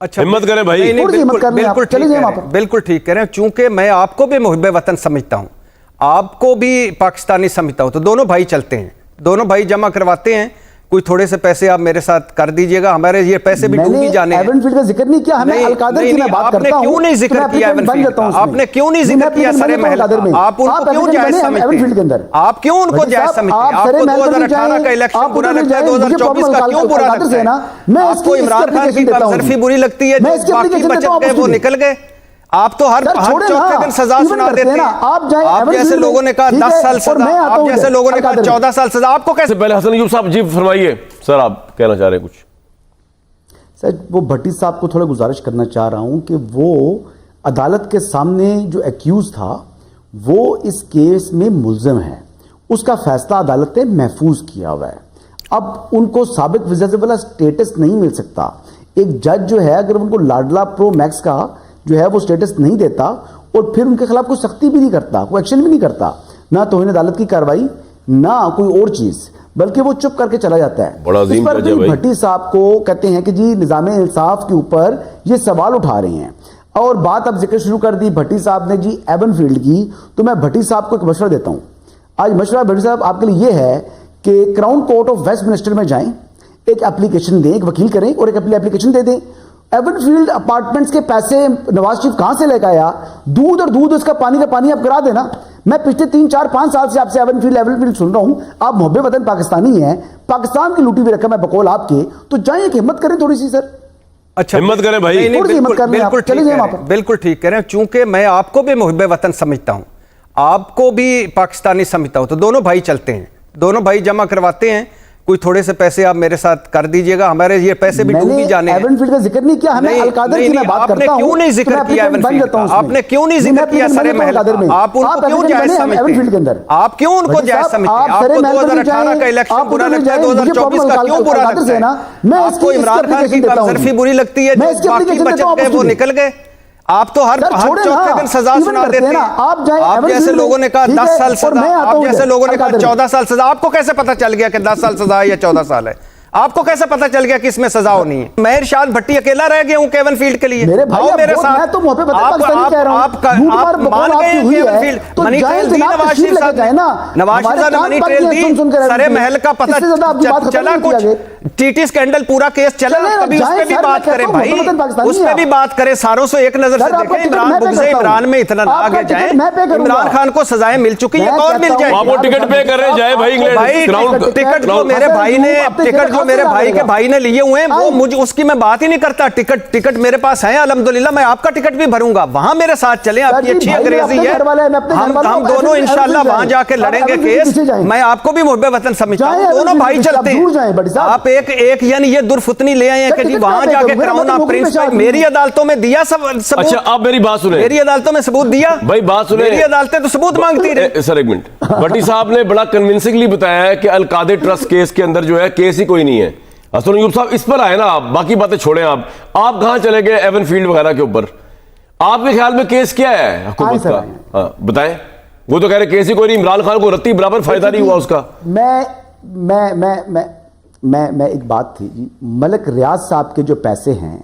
اچھا ہمت کریں بھائی. بالکل ٹھیک کہہ رہے ہیں. چونکہ میں آپ کو بھی محب وطن سمجھتا ہوں, آپ کو بھی پاکستانی سمجھتا ہوں, تو دونوں بھائی چلتے ہیں, دونوں بھائی جمع کرواتے ہیں. کوئی تھوڑے سے پیسے آپ میرے ساتھ کر دیجئے گا, ہمارے یہ پیسے بھی ڈوب ہی جانے ہیں. ایون فیلڈ کا ذکر نہیں کیا, ہمیں القادر کی میں بات کرتا ہوں. آپ نے کیوں نہیں ذکر کیا ایون فیلڈ کا؟ آپ نے کیوں نہیں ذکر کیا سر محل کا؟ آپ ان کو کیوں جائز سمجھتے ہیں؟ آپ کیوں ان کو جائز سمجھتے ہیں؟ آپ کو 2018 کا الیکشن برا لگتا ہے, 2024 کا کیوں برا لگتا ہے؟ آپ کو عمران خان کی کمسرفی بری لگتی ہے, باقی بچت گئے وہ نکل گئے. آپ تو ہر چوتھے دن سزا سنا دیتے ہیں. آپ جیسے لوگوں نے کہا 10 سال سزا, آپ جیسے لوگوں نے کہا 14 سال سزا. آپ کو کیسے؟ پہلے حسن ایوب صاحب جی فرمائیے, سر آپ کہنا چاہ رہے ہیں کچھ. سر وہ بھٹی صاحب کو تھوڑا گزارش کرنا چاہ رہا ہوں کہ وہ عدالت کے سامنے جو ایکیوز تھا وہ اس کیس میں ملزم ہے, اس کا فیصلہ عدالت نے محفوظ کیا ہوا ہے. اب ان کو سابق وزیر والا سٹیٹس نہیں مل سکتا. ایک جج جو ہے اگر ان کو لاڈلا پرو میکس کا جو ہے وہ سٹیٹس نہیں دیتا اور پھر ان کے خلاف کوئی سختی بھی نہیں کرتا, کوئی ایکشن بھی نہیں کرتا, نہ توہین عدالت کی کارروائی نہ کوئی اور چیز, بلکہ وہ چپ کر کے چلا جاتا ہے. بڑا عظیم اس پر بھٹی صاحب کو کہتے ہیں کہ جی نظام انصاف کے اوپر یہ سوال اٹھا رہے ہیں, اور بات اب ذکر شروع کر دی بھٹی صاحب نے جی ایون فیلڈ کی. تو میں بھٹی صاحب کو ایک مشورہ دیتا ہوں. آج مشورہ بھٹی صاحب آپ کے لیے یہ ہے کہ crown court of Westminster میں جائیں, ایک اپلیکیشن دیں, ایک وکیل کریں اور ایک اپلیکیشن دے دیں. ایون فیلڈ اپارٹمنٹس کے پیسے نواز شریف کہاں سے لے کے آیا؟ دودھ اور دودھ اس کا پانی آپ کرا دینا. میں پچھلے 3 4 5 سال سے آپ سے ایون فیلڈ سن رہا ہوں. آپ محب وطن پاکستانی ہیں, پاکستان کی لوٹی ہوئی رقم ہے بقول آپ کے, تو جائیں کہ ہمت کریں تھوڑی سی سر. اچھا ہمت کریں بھائی, بالکل ٹھیک کہہ رہے ہیں. چونکہ میں آپ کو بھی محب وطن سمجھتا ہوں, آپ کو بھی پاکستانی سمجھتا ہوں, تو دونوں بھائی چلتے ہیں, دونوں بھائی جمع کرواتے ہیں. کوئی تھوڑے سے پیسے آپ میرے ساتھ کر دیجئے گا, ہمارے یہ پیسے بھی ڈوب ہی جانے ہیں. ایون فیلڈ کا ذکر نہیں کیا, ہمیں القادر کی میں بات کرتا ہوں. آپ نے کیوں نہیں ذکر کیا ایون فیلڈ کا؟ آپ نے کیوں نہیں ذکر کیا سر محل کا؟ آپ ان کو کیوں جائز سمجھتے ہیں؟ آپ کیوں ان کو جائز سمجھتے ہیں؟ آپ کو 2018 کا الیکشن برا لگتا ہے, 2024 کا کیوں برا لگتا ہے؟ آپ کو عمران خان کی کمسرفی بری لگتی ہے, باقی بچت گئے وہ نکل گئے. آپ تو ہر چوتھے دن سزا سنا دیتے ہیں. آپ جیسے لوگوں نے کہا 10 سال سزا, آپ جیسے لوگوں نے کہا 14 سال سزا. آپ کو کیسے پتا چل گیا کہ 10 سال سزا ہے یا 14 سال ہے؟ آپ کو کیسے پتا چل گیا کہ اس میں سزا ہونی ہے؟ میں ارشاد بھٹی اکیلا رہ گیا ہوں ایون فیلڈ کے لیے. آؤ میرے ساتھ. آپ مان گئے ہیں کہ ایون فیلڈ منی ٹریل دی نواز شریف صاحب نے, نواز شریف صاحب نے منی ٹریل دی. سرے محل کا پتہ چلا, کچھ ٹی ٹی سکینڈل پورا کیس چلا, کبھی اس پہ بھی بات کریں بھائی, اس پہ بھی بات کریں. ساروں سے ایک نظر سے دیکھیں. عمران بغض عمران میں اتنا نہ آگے جائیں. عمران خان کو سزائیں مل چکی ہیں, اور مل جائیں. آپ وہ ٹکٹ پے کر رہے جائیں بھائی انگلینڈ. ٹکٹ جو میرے بھائی نے, ٹکٹ جو میرے بھائی کے بھائی نے لیے ہوئے ہیں, وہ مجھے اس کی میں بات ہی نہیں کرتا. ٹکٹ میرے پاس ہیں الحمدللہ, میں آپ کا ٹکٹ بھی بھروں گا, وہاں میرے ساتھ چلیں. آپ کی اچھی انگریزی ہے, ہم دونوں انشاءاللہ وہاں جا کے لڑیں گے کیس. میں آپ کو بھی محب وطن سمجھتا ہوں, دونوں بھائی چلتے ہیں. آپ ایک یعنی یہ درفتنی لے آئے ہیں کہ جی وہاں جا کے کراؤن آف پرنس پہ میری عدالتوں میں دیا ثبوت. اچھا آپ میری بات سنیں, میری عدالتوں میں ثبوت دیا بھائی, بات سنیں. میری عدالتیں تو ثبوت مانگتی رہی. سر ایک منٹ, بھٹی صاحب نے بڑا کنونسنگلی بتایا ہے کہ القادر ٹرسٹ کیس کے اندر جو ہے کیس ہی کوئی نہیں ہے. حسن ایوب صاحب اس پر آئے نا, آپ باقی باتیں چھوڑیں. آپ کہاں چلے گئے ایون فیلڈ وغیرہ کے اوپر؟ آپ کے خیال میں کیس کیا ہے حکومت کا؟ ہاں بتائیں. وہ تو کہہ رہے کیس ہی کوئی نہیں, عمران خان کو رتی برابر فائدہ نہیں ہوا اس کا. میں ایک بات تھی جی, ملک ریاض صاحب کے جو پیسے ہیں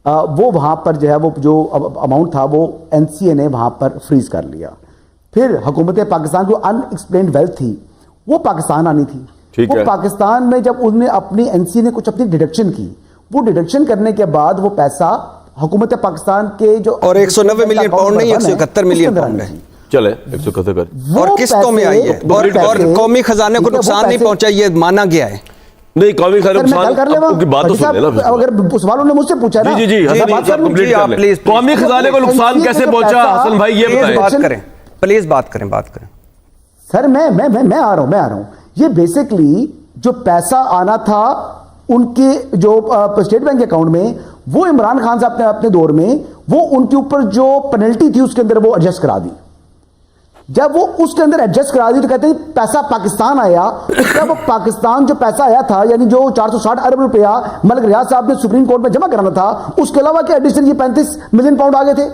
وہ وہاں پر جو ہے وہ جو اماؤنٹ تھا وہ این سی اے نے وہاں پر فریز کر لیا. پھر حکومت پاکستان جو ان ایکسپلینڈ ویلتھ تھی وہ پاکستان آنی تھی. وہ پاکستان میں جب انہوں نے اپنی این سی نے کچھ اپنی ڈیڈکشن کی, وہ ڈیڈکشن کرنے کے بعد وہ پیسہ حکومت پاکستان کے جو, اور 190 ملین پاؤنڈ نہیں 171 ملین پاؤنڈ ہے. چلے 171 کر, اور قسطوں میں آئی ہے, اور قومی خزانے کو نقصان نہیں پہنچا, یہ مانا گیا ہے. نہیں قومی خزانے کی بات تو سن لیں نا. اگر سوال انہوں نے مجھ سے پوچھا نا, قومی خزانے کو نقصان کیسے پہنچا حسن بھائی یہ بتائیں. پلیز بات کریں. سر میں آ رہا ہوں. یہ بیسکلی جو پیسہ آنا تھا ان کے جو اسٹیٹ بینک کے اکاؤنٹ میں, وہ عمران خان صاحب نے اپنے دور میں وہ ان کے اوپر جو پینلٹی تھی اس کے اندر وہ ایڈجسٹ کرا دی. جب وہ اس کے اندر ایڈجسٹ کرا دی تو کہتے ہیں پیسہ پاکستان آیا. جب پاکستان جو پیسہ آیا تھا یعنی جو 460 ارب روپیہ ملک ریاض صاحب نے سپریم کورٹ میں جمع کرانا تھا, اس کے علاوہ کیا ایڈیشنل یہ 35 ملین پاؤنڈ آگے تھے,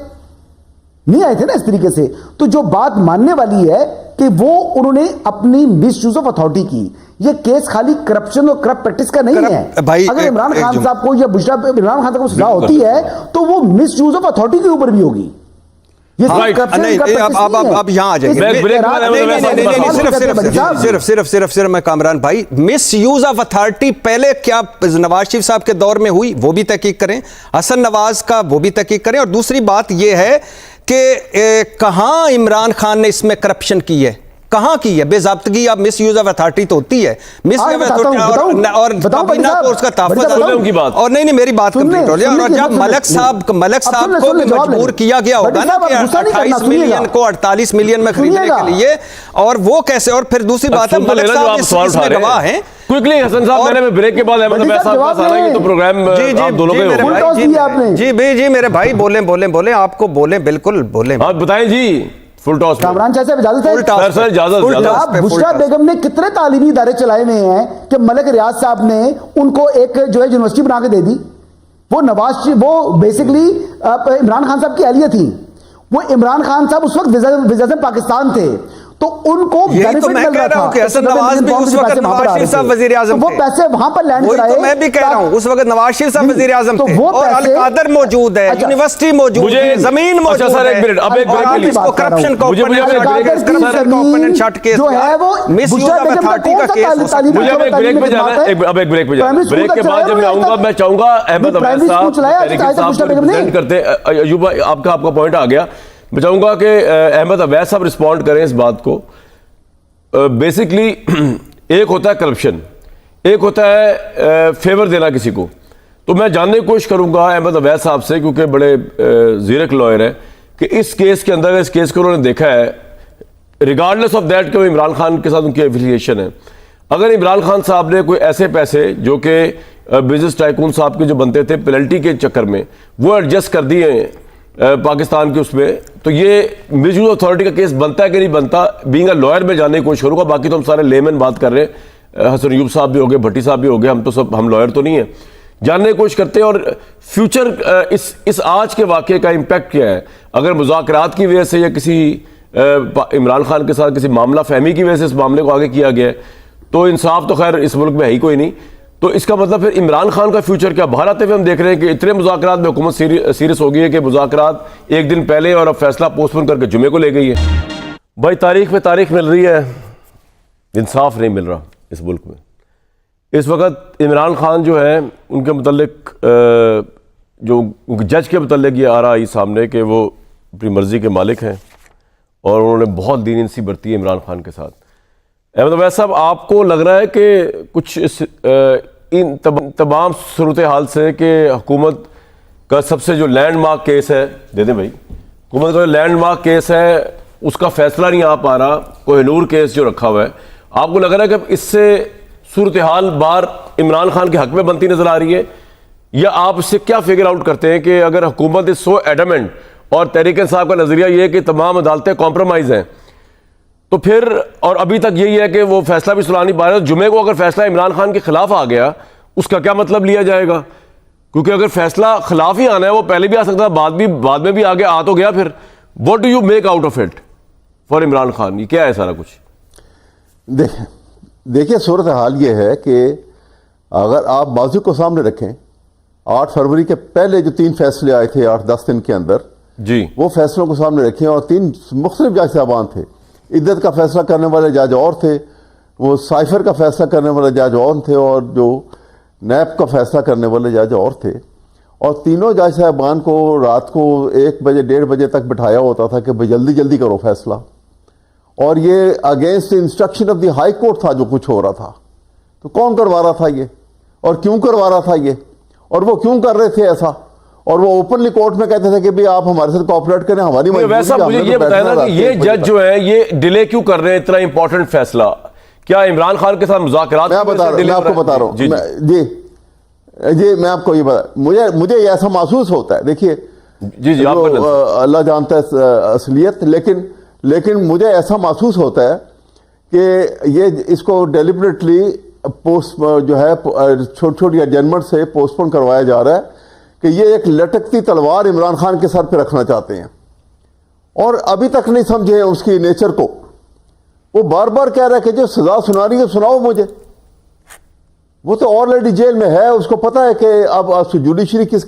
نہیں آئے تھے نا اس طریقے سے. تو جو بات ماننے والی ہے کہ وہ انہوں نے اپنی مس یوز آف اتھارٹی کی. یہ کیس خالی کرپشن اور کرپٹ پریکٹس کا نہیں ہے. اگر عمران خان صاحب کو یا عمران خان صاحب کو سزا ہوتی ہے تو وہ مس یوز آف اتھارٹی کے اوپر بھی ہوگی. اب یہاں آ جائیں صرف میں کامران بھائی, مس یوز آف اتھارٹی پہلے کیا نواز شریف صاحب کے دور میں ہوئی وہ بھی تحقیق کریں, حسن نواز کا وہ بھی تحقیق کریں, اور دوسری بات یہ ہے کہ کہاں عمران خان نے اس میں کرپشن کی ہے, کہاں کی ہے بے ضابطگی. اب مس یوز آف اتھارٹی تو ہوتی ہے, مس اور اس کا تحفظ, اور نہیں میری بات کمپلیٹ ہو جائے. اور جب ملک صاحب کو بھی مجبور کیا گیا ہوگا نا کہ 28 ملین کو 48 ملین میں خریدنے کے لیے, اور وہ کیسے, اور پھر دوسری بات ہے ملک صاحب اس میں گواہ ہیں. کوئکلی حسن صاحب, میں نے بریک کے بعد احمد عبیس صاحب کا سارا یہ تو پروگرام آپ دونوں کے ہوگا. جی میرے بھائی بولیں آپ کو بولیں, بالکل بولیں, آپ بتائیں جی. فل ٹاس کامران شاہ صاحب اجازت ہے. بشرا بیگم نے کتنے تعلیمی ادارے چلائے ہوئے ہیں کہ ملک ریاض صاحب نے ان کو ایک جو ہے یونیورسٹی بنا کے دے دی. وہ بیسکلی عمران خان صاحب کی اہلیہ تھی. وہ عمران خان صاحب اس وقت وزیر پاکستان تھے, تو ان کو بینیفٹ مل رہا تھا. حسن نواز بھی اس وقت نواز شریف صاحب وزیر اعظم تھے, وہ پیسے وہاں پر لینڈ کرائے. تو میں بھی کہہ رہا ہوں اس وقت نواز شریف صاحب وزیر اعظم تھے, اور القادر موجود ہے, یونیورسٹی موجود ہے, زمین موجود ہے. سر ایک منٹ, اب ایک بریک اس کو کرپشن کا اوپن جو ہے وہ مس یوز آف اتھارٹی کا کیس. مجھے اب ایک بریک پہ جانا ہے, اب ایک بریک پہ جانا ہے. بریک کے بعد جب میں آؤں گا میں چاہوں گا احمد عبیس صاحب ریپرزینٹ کرتے. ایوب آپ کا پوائنٹ آ گیا. میں چاہوں گا کہ احمد عبیس صاحب رسپونڈ کریں اس بات کو. بیسکلی ایک ہوتا ہے کرپشن, ایک ہوتا ہے فیور دینا کسی کو. تو میں جاننے کی کوشش کروں گا احمد عبیس صاحب سے, کیونکہ بڑے زیرک لائر ہیں, کہ اس کیس کے اندر, اس کیس کو انہوں نے دیکھا ہے ریگارڈلیس آف دیٹ کہ وہ عمران خان کے ساتھ ان کی ایفیلیشن ہے. اگر عمران خان صاحب نے کوئی ایسے پیسے جو کہ بزنس ٹائکون صاحب کے جو بنتے تھے پینلٹی کے چکر میں وہ ایڈجسٹ کر دیے پاکستان کے اس میں, تو یہ مس یوز اتھارٹی کا کیس بنتا ہے کہ نہیں بنتا, بینگ اے لائر میں جاننے کی کوشش کروں گا. باقی تو ہم سارے لیمن بات کر رہے ہیں, حسن ایوب صاحب بھی ہو گئے, بھٹی صاحب بھی ہو گئے, ہم لائر تو نہیں ہیں, جاننے کی کوشش کرتے ہیں. اور فیوچر اس آج کے واقعے کا امپیکٹ کیا ہے, اگر مذاکرات کی وجہ سے یا کسی عمران خان کے ساتھ کسی معاملہ فہمی کی وجہ سے اس معاملے کو آگے کیا گیا ہے, تو انصاف تو خیر اس ملک میں ہے ہی کوئی نہیں. تو اس کا مطلب پھر عمران خان کا فیوچر کیا. باہر آتے ہوئے ہم دیکھ رہے ہیں کہ اتنے مذاکرات میں حکومت سیریس ہو گئی ہے کہ مذاکرات ایک دن پہلے اور اب فیصلہ پوسٹ پون کر کے جمعے کو لے گئی ہے. بھائی تاریخ پہ تاریخ مل رہی ہے, انصاف نہیں مل رہا اس ملک میں. اس وقت عمران خان جو ہے ان کے متعلق جو جج کے متعلق یہ آ رہا ہے سامنے کہ وہ اپنی مرضی کے مالک ہیں اور انہوں نے بہت لینینسی برتی ہے عمران خان کے ساتھ. احمد عبیس صاحب, آپ کو لگ رہا ہے کہ کچھ ان تمام صورتحال سے کہ حکومت کا سب سے جو لینڈ مارک کیس ہے, دے دیں بھائی, حکومت کا جو لینڈ مارک کیس ہے اس کا فیصلہ نہیں آ پا رہا, کوہ نور کیس جو رکھا ہوا ہے, آپ کو لگ رہا ہے کہ اس سے صورتحال بار عمران خان کے حق میں بنتی نظر آ رہی ہے, یا آپ اس سے کیا فگر آؤٹ کرتے ہیں کہ اگر حکومت از سو ایڈمنٹ, اور تحریک انصاف کا نظریہ یہ ہے کہ تمام عدالتیں کمپرومائز ہیں, تو پھر اور ابھی تک یہی ہے کہ وہ فیصلہ بھی سنا نہیں پا رہے, جمعے کو اگر فیصلہ عمران خان کے خلاف آ گیا اس کا کیا مطلب لیا جائے گا؟ کیونکہ اگر فیصلہ خلاف ہی آنا ہے, وہ پہلے بھی آ سکتا ہے, بعد میں بھی آگے آ تو گیا, پھر what do you make out of it for Imran Khan? یہ کیا ہے سارا کچھ؟ دیکھیے صورتحال یہ ہے کہ اگر آپ بازو کو سامنے رکھیں, 8 فروری کے پہلے جو 3 فیصلے آئے تھے 8-10 دن کے اندر, جی وہ فیصلوں کو سامنے رکھیں, اور 3 مختلف جج صاحبان تھے. عدت کا فیصلہ کرنے والے جج اور تھے, وہ سائفر کا فیصلہ کرنے والے جج اور تھے, اور جو نیب کا فیصلہ کرنے والے جج اور تھے. اور تینوں جج صاحبان کو رات کو 1 بجے 1:30 بجے تک بٹھایا ہوتا تھا کہ جلدی جلدی کرو فیصلہ, اور یہ against instruction of the high court تھا جو کچھ ہو رہا تھا. تو کون کروا رہا تھا یہ, اور کیوں کروا رہا تھا یہ, اور وہ کیوں کر رہے تھے ایسا؟ اور وہ اوپنلی کورٹ میں کہتے تھے کہ بھی آپ ہمارے ساتھ کوآپریٹ کریں, ہماری ویسا مجھے یہ بتایا نا کہ یہ جج جو ہے یہ ڈیلے کیوں کر رہے ہیں اتنا امپورٹنٹ فیصلہ؟ کیا عمران خان کے ساتھ مذاکرات؟ میں آپ کو بتا رہا ہوں جی میں آپ کو یہ بتا, مجھے یہ ایسا محسوس ہوتا ہے, دیکھیے جی اللہ جانتا ہے اصلیت, لیکن مجھے ایسا محسوس ہوتا ہے کہ یہ اس کو ڈیلیبریٹلی پوسٹ جو ہے چھوٹی چھوٹی ایڈجمنٹ سے پوسٹ پون کروایا جا رہا ہے کہ یہ ایک لٹکتی تلوار عمران خان کے سر پہ رکھنا چاہتے ہیں, اور ابھی تک نہیں سمجھے اس کی نیچر کو. وہ بار بار کہہ رہا ہے کہ جو سزا سنانی ہے سناؤ مجھے. وہ تو آلریڈی جیل میں ہے, اس کو پتا ہے کہ اب جوڈیشری کس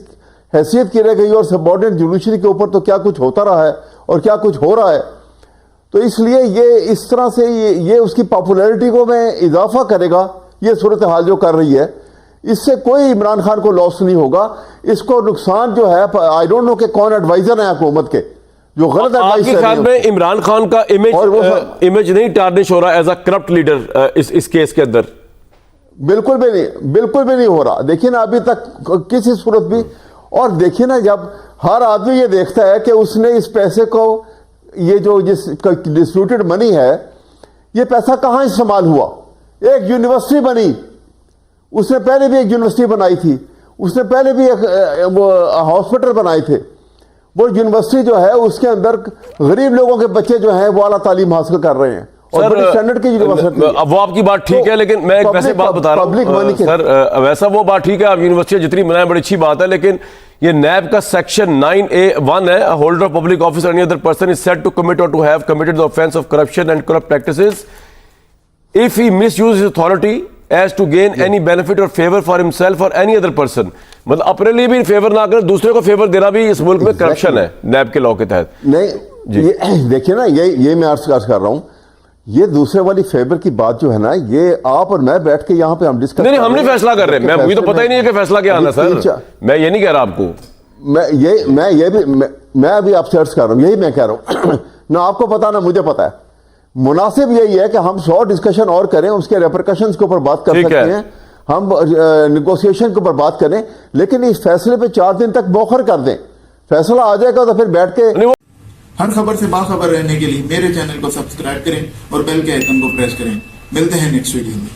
حیثیت کی رہ گئی اور سبارڈینیٹ جوڈیشری کے اوپر تو کیا کچھ ہوتا رہا ہے اور کیا کچھ ہو رہا ہے. تو اس لیے یہ اس طرح سے یہ اس کی پاپولیرٹی کو میں اضافہ کرے گا. یہ صورتحال جو کر رہی ہے اس سے کوئی عمران خان کو لاس نہیں ہوگا. اس کو نقصان جو ہے, آئی ڈونٹ نو کہ کون ایڈوائزر ہیں حکومت کے جو غلط ایڈوائز کے خیال میں عمران خان کا امیج نہیں ٹارنش ہو رہا ایز اے کرپٹ لیڈر اس کیس کے اندر؟ بالکل بھی نہیں ہو رہا. دیکھیے نا ابھی تک کسی صورت بھی. اور دیکھیے نا جب ہر آدمی یہ دیکھتا ہے کہ اس نے اس پیسے کو, یہ جو جس ڈسپیوٹڈ منی ہے, یہ پیسہ کہاں استعمال ہوا. ایک یونیورسٹی بنی, اس نے پہلے بھی ایک یونیورسٹی بنائی تھی, اس نے پہلے بھی ایک وہ ہاسپٹل بنائے تھے. وہ یونیورسٹی جو ہے اس کے اندر غریب لوگوں کے بچے جو ہیں وہ اعلیٰ تعلیم حاصل کر رہے ہیں. وہ آپ کی بات ٹھیک ہے, لیکن میں ایک ویسے بات بتا رہا ہوں سر, ویسا وہ بات ٹھیک ہے, آپ یونیورسٹی جتنی بنائیں بڑی اچھی بات ہے, لیکن یہ نیب کا سیکشن 9A1 ہے, holder of public office any other person is said to commit or to have committed the offence of corruption and corrupt practices if he misuses his authority as to gain any benefit or favor for himself or any other person. مطلب اپنے لیے بھی fever نہ کرے, دوسرے کو fever دینا بھی اس ملک میں کرپشن ہے نیب کے لاء کے تحت. نہیں دیکھیے نا, یہ میں عرض کر رہا ہوں, یہ دوسرے والی فیور کی بات جو ہے نا, یہ آپ اور میں بیٹھ کے یہاں پہ ہم ڈسکس نہیں, ہم نہیں فیصلہ کر رہے. مجھے تو پتہ ہی نہیں ہے کہ فیصلہ کیا آنا سر, میں یہ نہیں کہہ رہا آپ کو. میں ابھی آپ سے عرض کر رہا ہوں, یہی میں کہہ رہا ہوں. نہ آپ کو پتا نہ مجھے پتا ہے. مناسب یہی ہے کہ ہم 100 ڈسکشن اور کریں, اس کے ریپرکشنز کے اوپر بات کر سکتے ہیں, ہم نیگوسیشن کے اوپر بات کریں, لیکن اس فیصلے پہ 4 دن تک موخر کر دیں. فیصلہ آ جائے گا تو پھر بیٹھ کے. ہر خبر سے باخبر رہنے کے لیے میرے چینل کو سبسکرائب کریں اور بیل کے آئیکن کو پریس کریں. ملتے ہیں نیکسٹ ویڈیو میں.